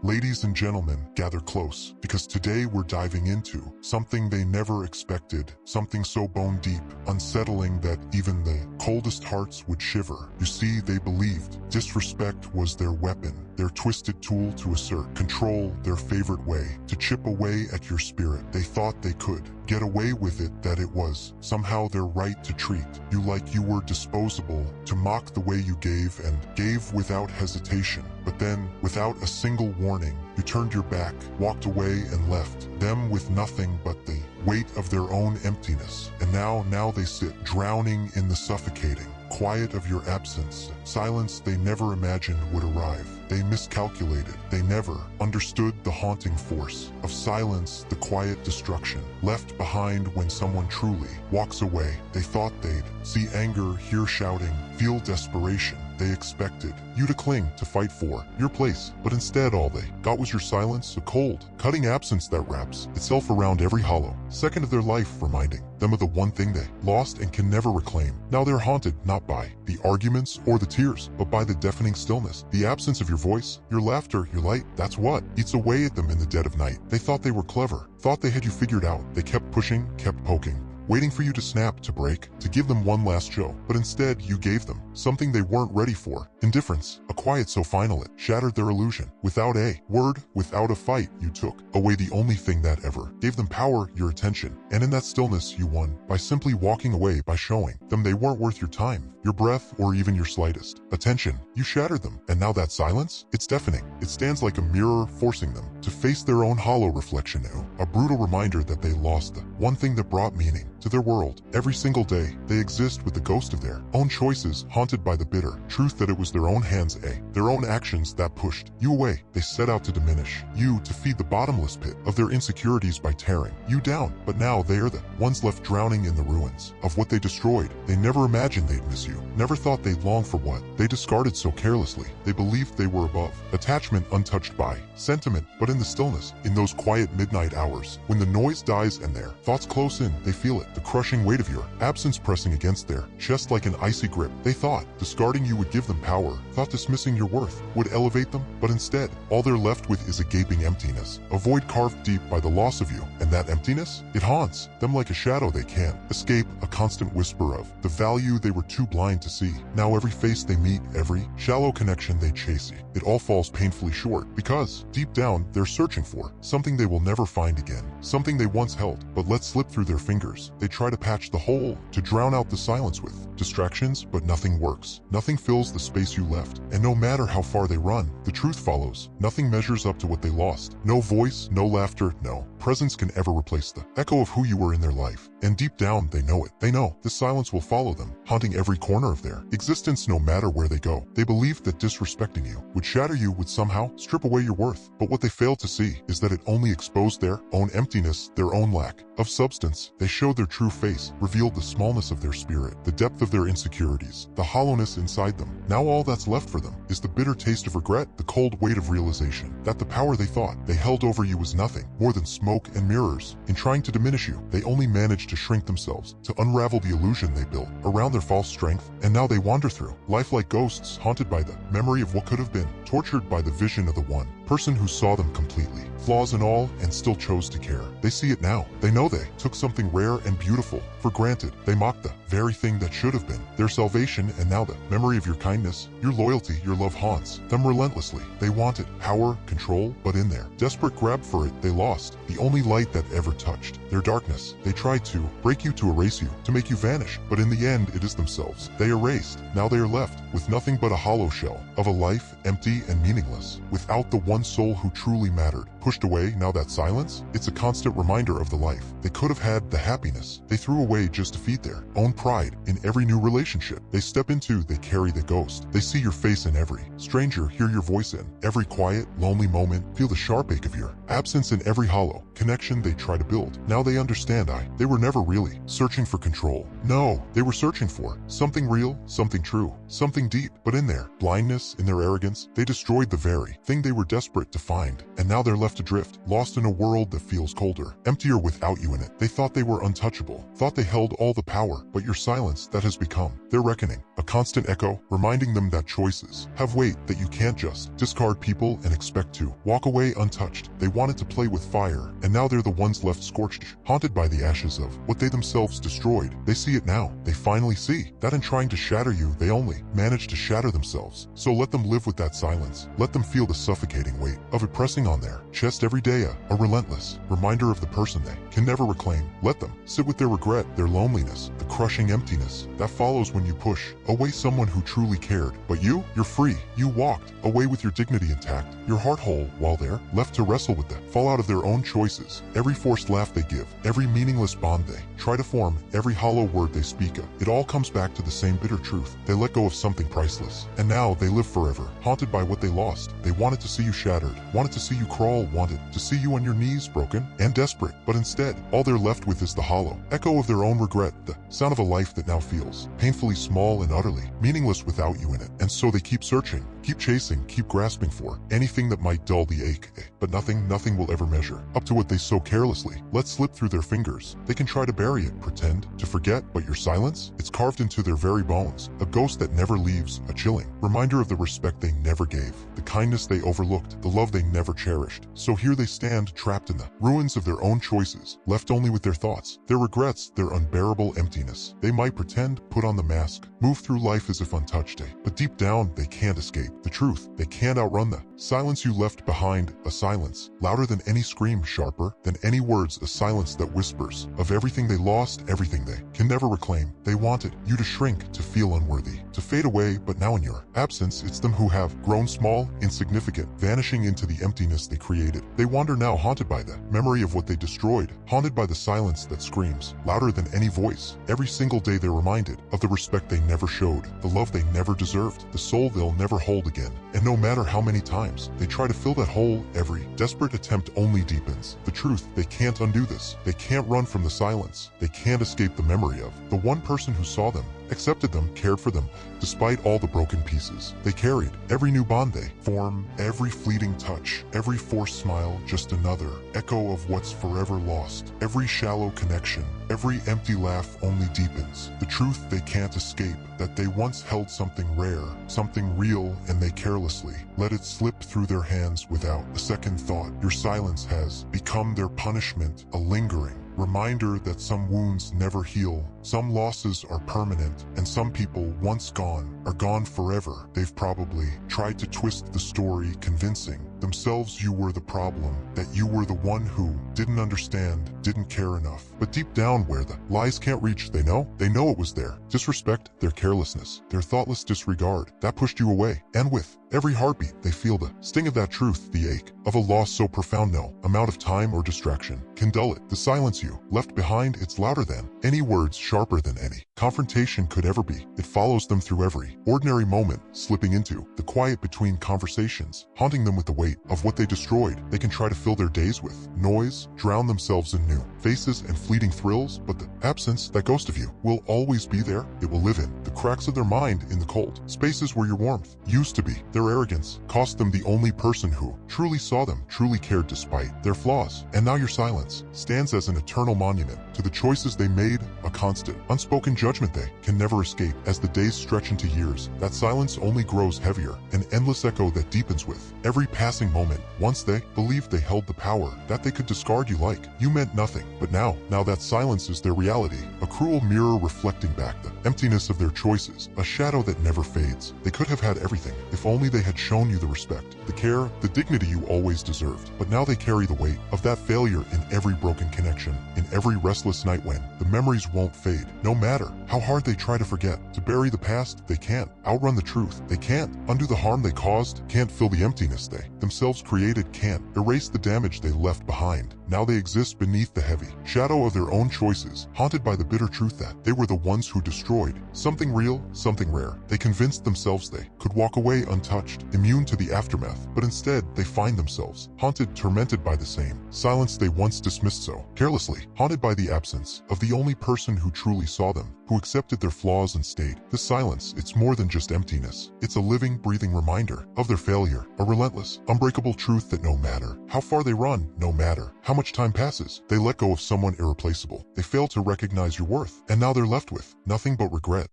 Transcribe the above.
Ladies and gentlemen, gather close, because today we're diving into something they never expected, something so bone deep, unsettling that even the coldest hearts would shiver. You see, they believed disrespect was their weapon, their twisted tool to assert control, their favorite way to chip away at your spirit. They thought they could get away with it, that it was somehow their right to treat you like you were disposable, to mock the way you gave and gave without hesitation. But then, without a single warning, you turned your back, walked away and left them with nothing but the weight of their own emptiness. And now they sit, drowning in the suffocating quiet of your absence, silence they never imagined would arrive. They miscalculated. They never understood the haunting force of silence, the quiet destruction left behind when someone truly walks away. They thought they'd see anger, hear shouting, feel desperation. They expected you to cling, to fight for your place, but instead all they got was your silence, a cold, cutting absence that wraps itself around every hollow second of their life, reminding them of the one thing they lost and can never reclaim. Now they're haunted not by the arguments or the tears, but by the deafening stillness, the absence of your voice, your laughter, your light. That's what eats away at them in the dead of night. They thought they were clever, thought they had you figured out. They kept pushing, kept poking, waiting for you to snap, to break, to give them one last show. But instead, you gave them something they weren't ready for. Indifference, a quiet so final it shattered their illusion. Without a word, without a fight, you took away the only thing that ever gave them power, your attention. And in that stillness, you won by simply walking away, by showing them they weren't worth your time, your breath, or even your slightest attention. You shattered them. And now that silence, it's deafening. It stands like a mirror, forcing them to face their own hollow reflection now. A brutal reminder that they lost the one thing that brought meaning to their world. Every single day, they exist with the ghost of their own choices, haunted by the bitter truth that it was their own hands, their own actions that pushed you away. They set out to diminish you, to feed the bottomless pit of their insecurities by tearing you down. But now they are the ones left drowning in the ruins of what they destroyed. They never imagined they'd miss you, never thought they'd long for what they discarded so carelessly. They believed they were above attachment, untouched by sentiment. But in the stillness, in those quiet midnight hours, when the noise dies and their thoughts close in, they feel it, the crushing weight of your absence pressing against their chest like an icy grip. They thought discarding you would give them power, thought dismissing your worth would elevate them, but instead, all they're left with is a gaping emptiness, a void carved deep by the loss of you. And that emptiness, it haunts them like a shadow they can't escape, a constant whisper of the value they were too blind to see. Now every face they meet, every shallow connection they chase, it all falls painfully short, because deep down, they're searching for something they will never find again, something they once held but let slip through their fingers. They try to patch the hole, to drown out the silence with distractions, but nothing works. Nothing fills the space you left, and no matter how far they run, the truth follows. Nothing measures up to what they lost. No voice, no laughter, no presence can ever replace the echo of who you were in their life. And deep down, they know it. They know this silence will follow them, haunting every corner of their existence no matter where they go. They believed that disrespecting you would shatter you, would somehow strip away your worth. But what they failed to see is that it only exposed their own emptiness, their own lack of substance. They showed their true face, revealed the smallness of their spirit, the depth of their insecurities, the hollowness inside them. Now all that's left for them is the bitter taste of regret, the cold weight of realization that the power they thought they held over you was nothing more than smoke and mirrors. In trying to diminish you, they only managed to shrink themselves, to unravel the illusion they built around their false strength. And now they wander through life like ghosts, haunted by the memory of what could have been, tortured by the vision of the one person who saw them completely, flaws and all, and still chose to care. They see it now. They know they took something rare and beautiful for granted. They mocked the very thing that should have been their salvation, and now the memory of your kindness, your loyalty, your love haunts them relentlessly. They wanted power, control, but in their desperate grab for it, they lost the only light that ever touched their darkness. They tried to break you, to erase you, to make you vanish, but in the end, it is themselves they erased. Now they are left with nothing but a hollow shell of a life, empty and meaningless, without the one soul who truly mattered. Pushed away, now that silence, it's a constant reminder of the life they could have had, the happiness they threw away just to feed their own pride. In every new relationship they step into, they carry the ghost. They see your face in every stranger, hear your voice in every quiet, lonely moment, feel the sharp ache of your absence in every hollow connection they try to build. Now they understand they were never really searching for control. No, they were searching for something real, something true, something deep. But in their blindness, in their arrogance, they destroyed the very thing they were desperate to find. And now they're left adrift, lost in a world that feels colder, emptier without you in it. They thought they were untouchable, thought they held all the power, but your silence, that has become their reckoning. A constant echo, reminding them that choices have weight, that you can't just discard people and expect to walk away untouched. They wanted to play with fire, and now they're the ones left scorched, haunted by the ashes of what they themselves destroyed. They see it now. They finally see that in trying to shatter you, they only managed to shatter themselves. So let them live with that silence. Let them feel the suffocating weight of it pressing on their chest every day, a relentless reminder of the person they can never reclaim. Let them sit with their regret, their loneliness, the crushing emptiness that follows when you push away someone who truly cared. But you're free. You walked away with your dignity intact, your heart whole, while they're left to wrestle with the fallout of their own choices. Every forced laugh they give, every meaningless bond they try to form, every hollow word they speak of, it all comes back to the same bitter truth. They let go of something priceless, and now they live forever, haunted by what they lost. They wanted to see you shattered, wanted to see you crawl, wanted to see you on your knees, broken and desperate. But instead, all they're left with is the hollow echo of their own regret, the sound of a life that now feels painfully small and utterly meaningless without you in it. And so they keep searching, keep chasing, keep grasping for anything that might dull the ache. But nothing will ever measure up to what they so carelessly let slip through their fingers. They can try to bury it, pretend to forget, but your silence, it's carved into their very bones, a ghost that never leaves, a chilling reminder of the respect they never gave, the kindness they overlooked, the love they never cherished. So here they stand, trapped in the ruins of their own choices, left only with their thoughts, their regrets, their unbearable emptiness. They might pretend, put on the mask, move through life as if untouched, but deep down they can't escape the truth. They can't outrun the silence you left behind, a silence louder than any scream, sharper than any words, a silence that whispers of everything they lost, everything they can never reclaim. They wanted you to shrink, to feel unworthy, to fade away, but now in your absence, it's them who have grown small, insignificant, vanishing into the emptiness they created. They wander now, haunted by the memory of what they destroyed, haunted by the silence that screams louder than any voice. Every single day they're reminded of the respect they never showed, the love they never deserved, the soul they'll never hold again. And no matter how many times they try to fill that hole, every desperate attempt only deepens the truth. They can't undo this. They can't run from the silence. They can't escape the memory of the one person who saw them, accepted them, cared for them, despite all the broken pieces they carried. Every new bond they form, every fleeting touch, every forced smile, just another echo of what's forever lost. Every shallow connection, every empty laugh only deepens the truth they can't escape, that they once held something rare, something real, and they carelessly let it slip through their hands without a second thought. Your silence has become their punishment, a lingering reminder that some wounds never heal, some losses are permanent, and some people once gone are gone forever. They've probably tried to twist the story, convincing themselves you were the problem, that you were the one who didn't understand, didn't care enough. But deep down where the lies can't reach, they know it was there. Disrespect, their carelessness, their thoughtless disregard, that pushed you away. And with every heartbeat, they feel the sting of that truth, the ache of a loss so profound no amount of time or distraction can dull it. The silence you left behind, it's louder than any words, sharper than any confrontation could ever be. It follows them through every ordinary moment, slipping into the quiet between conversations, haunting them with the weight of what they destroyed. They can try to fill their days with noise, drown themselves in new faces and fleeting thrills, but the absence, that ghost of you, will always be there. It will live in the cracks of their mind, in the cold spaces where your warmth used to be. Their arrogance cost them the only person who truly saw them, truly cared despite their flaws. And now your silence stands as an eternal monument to the choices they made, a constant, unspoken judgment they can never escape. As the days stretch into years, that silence only grows heavier, an endless echo that deepens with every passing moment. Once they believed they held the power, that they could discard you like you meant nothing. But now that silence is their reality, a cruel mirror reflecting back the emptiness of their choices, a shadow that never fades. They could have had everything if only they had shown you the respect, the care, the dignity you always deserved. But now they carry the weight of that failure in every broken connection, in every restless night when the memories won't fade. No matter how hard they try to forget, to bury the past, they can't outrun the truth. They can't undo the harm they caused, can't fill the emptiness they themselves created, can't erase the damage they left behind. Now they exist beneath the heavy shadow of their own choices, haunted by the bitter truth that they were the ones who destroyed something real, something rare. They convinced themselves they could walk away untouched, immune to the aftermath, but instead they find themselves haunted, tormented by the same silence they once dismissed so carelessly, haunted by the absence of the only person who truly saw them, who accepted their flaws and stayed. This silence, it's more than just emptiness. It's a living, breathing reminder of their failure, a relentless, unbreakable truth that no matter how far they run, no matter how much time passes, they let go of someone irreplaceable. They fail to recognize your worth, and now they're left with nothing but regret.